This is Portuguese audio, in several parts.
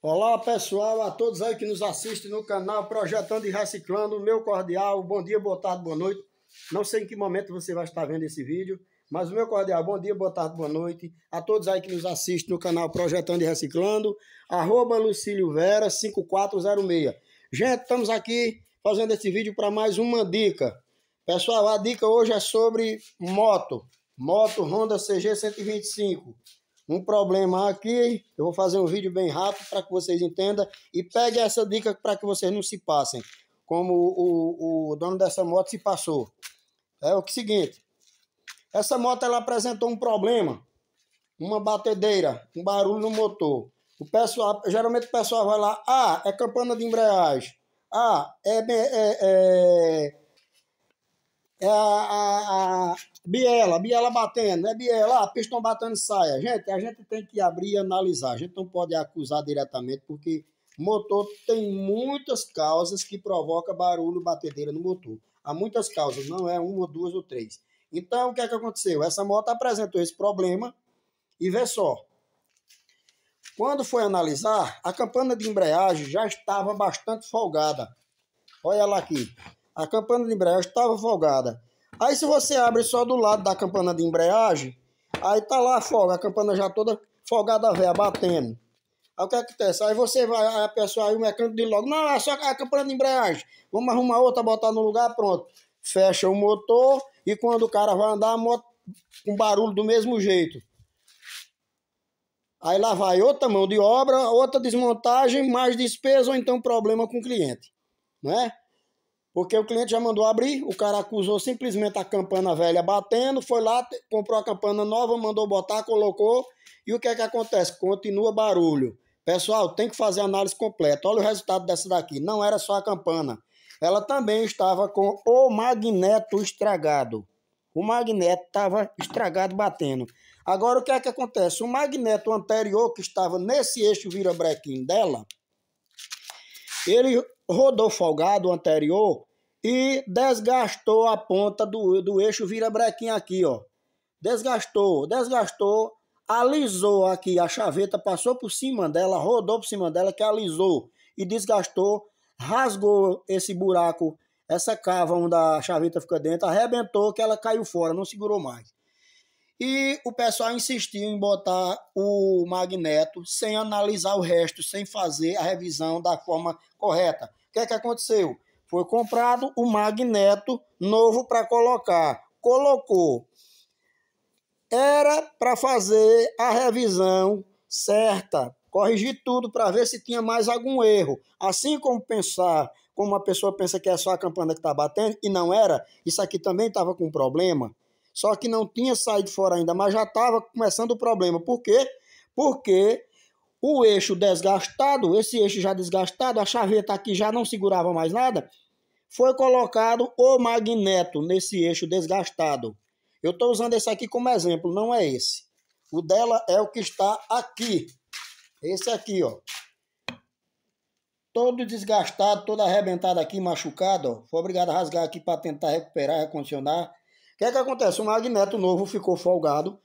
Olá pessoal, a todos aí que nos assistem no canal Projetando e Reciclando, meu cordial, bom dia, boa tarde, boa noite. Não sei em que momento você vai estar vendo esse vídeo, mas o meu cordial, bom dia, boa tarde, boa noite. A todos aí que nos assistem no canal Projetando e Reciclando, @Lucílio Vera 5406. Gente, estamos aqui fazendo esse vídeo para mais uma dica. Pessoal, a dica hoje é sobre moto Honda CG 125. Um problema aqui, eu vou fazer um vídeo bem rápido para que vocês entendam e pegue essa dica para que vocês não se passem, como o dono dessa moto se passou. É o seguinte, essa moto ela apresentou um problema, uma batedeira, um barulho no motor. Geralmente o pessoal vai lá, é campana de embreagem, é a biela batendo, pistão batendo saia. Gente, a gente tem que abrir e analisar. A gente não pode acusar diretamente, porque motor tem muitas causas que provocam barulho, batedeira no motor. Há muitas causas, não é uma, duas ou três. Então, o que é que aconteceu? Essa moto apresentou esse problema e vê só. Quando foi analisar, a campana de embreagem já estava bastante folgada. Olha ela aqui. A campana de embreagem estava folgada. Aí se você abre só do lado da campana de embreagem, aí tá lá a folga, a campana já toda folgada velha, batendo. Aí o que acontece? Aí você vai, aí a pessoa, aí o mecânico diz logo, não, é só a campana de embreagem, vamos arrumar outra, botar no lugar, pronto. Fecha o motor e quando o cara vai andar, a moto com barulho do mesmo jeito. Aí lá vai outra mão de obra, outra desmontagem, mais despesa ou então problema com o cliente, não é? Porque o cliente já mandou abrir, o cara acusou simplesmente a campana velha batendo, foi lá, comprou a campana nova, mandou botar, colocou, e o que é que acontece? Continua barulho. Pessoal, tem que fazer análise completa. Olha o resultado dessa daqui. Não era só a campana. Ela também estava com o magneto estragado. O magneto estava estragado batendo. Agora o que é que acontece? O magneto anterior que estava nesse eixo virabrequim dela, ele rodou folgado anterior e desgastou a ponta do eixo virabrequim aqui, ó. Desgastou, alisou aqui, a chaveta passou por cima dela, rodou por cima dela, que alisou e desgastou, rasgou esse buraco, essa cava onde a chaveta fica dentro, arrebentou que ela caiu fora, não segurou mais. E o pessoal insistiu em botar o magneto sem analisar o resto, sem fazer a revisão da forma correta. O que é que aconteceu? Foi comprado o magneto novo para colocar. Colocou. Era para fazer a revisão certa, corrigir tudo para ver se tinha mais algum erro. Assim como uma pessoa pensa que é só a campana que está batendo, e não era, isso aqui também estava com problema. Só que não tinha saído fora ainda, mas já estava começando o problema. Por quê? Porque o eixo desgastado, esse eixo já desgastado, a chaveta aqui já não segurava mais nada, foi colocado o magneto nesse eixo desgastado. Eu estou usando esse aqui como exemplo, não é esse. O dela é o que está aqui. Esse aqui, ó. Todo desgastado, todo arrebentado aqui, machucado, ó. Foi obrigado a rasgar aqui para tentar recuperar, recondicionar. O que é que acontece? O magneto novo ficou folgado.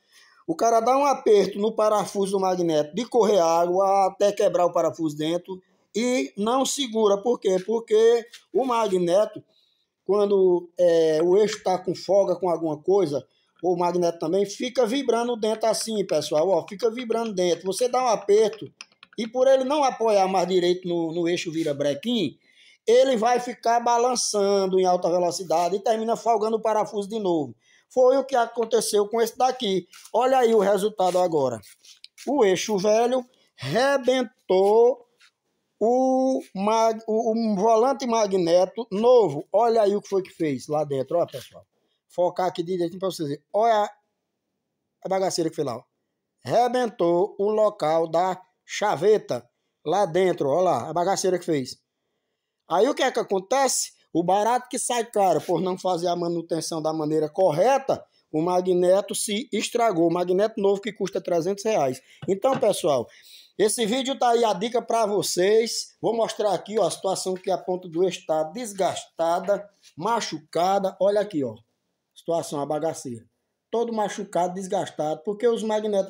O cara dá um aperto no parafuso do magneto de correr água até quebrar o parafuso dentro e não segura. Por quê? Porque o magneto, quando o eixo está com folga com alguma coisa, o magneto também fica vibrando dentro assim, pessoal. Ó, fica vibrando dentro. Você dá um aperto e por ele não apoiar mais direito no eixo virabrequim, ele vai ficar balançando em alta velocidade e termina folgando o parafuso de novo. Foi o que aconteceu com esse daqui. Olha aí o resultado agora. O eixo velho rebentou o volante magneto novo. Olha aí o que foi que fez lá dentro, ó, pessoal. Focar aqui direitinho para vocês verem. Olha a bagaceira que fez lá, ó. Rebentou o local da chaveta lá dentro, olha lá, a bagaceira que fez. Aí o que é que acontece? O barato que sai caro por não fazer a manutenção da maneira correta, o magneto se estragou. O magneto novo que custa R$300. Então, pessoal, esse vídeo tá aí a dica para vocês. Vou mostrar aqui, ó, a situação que a ponta do eixo está desgastada, machucada. Olha aqui, ó, situação, a bagaceira. Todo machucado, desgastado, porque os magnetos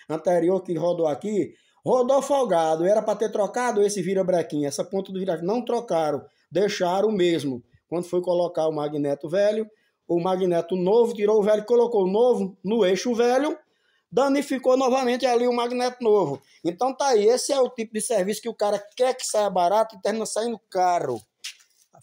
anterior que rodou aqui, Rodou folgado, era para ter trocado esse virabrequim, essa ponta do virabrequim. Não trocaram, deixaram o mesmo. Quando foi colocar o magneto velho, o magneto novo, tirou o velho, colocou o novo no eixo velho, danificou novamente ali o magneto novo. Então tá aí, esse é o tipo de serviço que o cara quer que saia barato e termina saindo caro.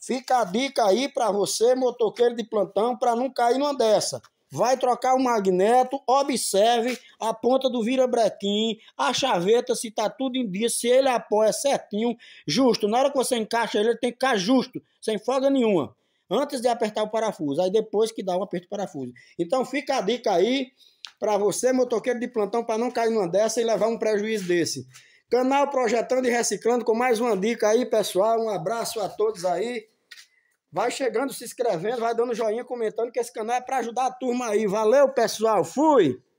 Fica a dica aí para você, motoqueiro de plantão, para não cair numa dessa. Vai trocar o magneto, observe a ponta do virabrequim, a chaveta, se tá tudo em dia, se ele apoia certinho, justo. Na hora que você encaixa ele tem que ficar justo, sem folga nenhuma. Antes de apertar o parafuso, aí depois que dá o aperto do parafuso. Então fica a dica aí para você, motoqueiro de plantão, para não cair numa dessa e levar um prejuízo desse. Canal Projetando e Reciclando com mais uma dica aí, pessoal. Um abraço a todos aí. Vai chegando, se inscrevendo, vai dando joinha, comentando que esse canal é para ajudar a turma aí. Valeu, pessoal. Fui!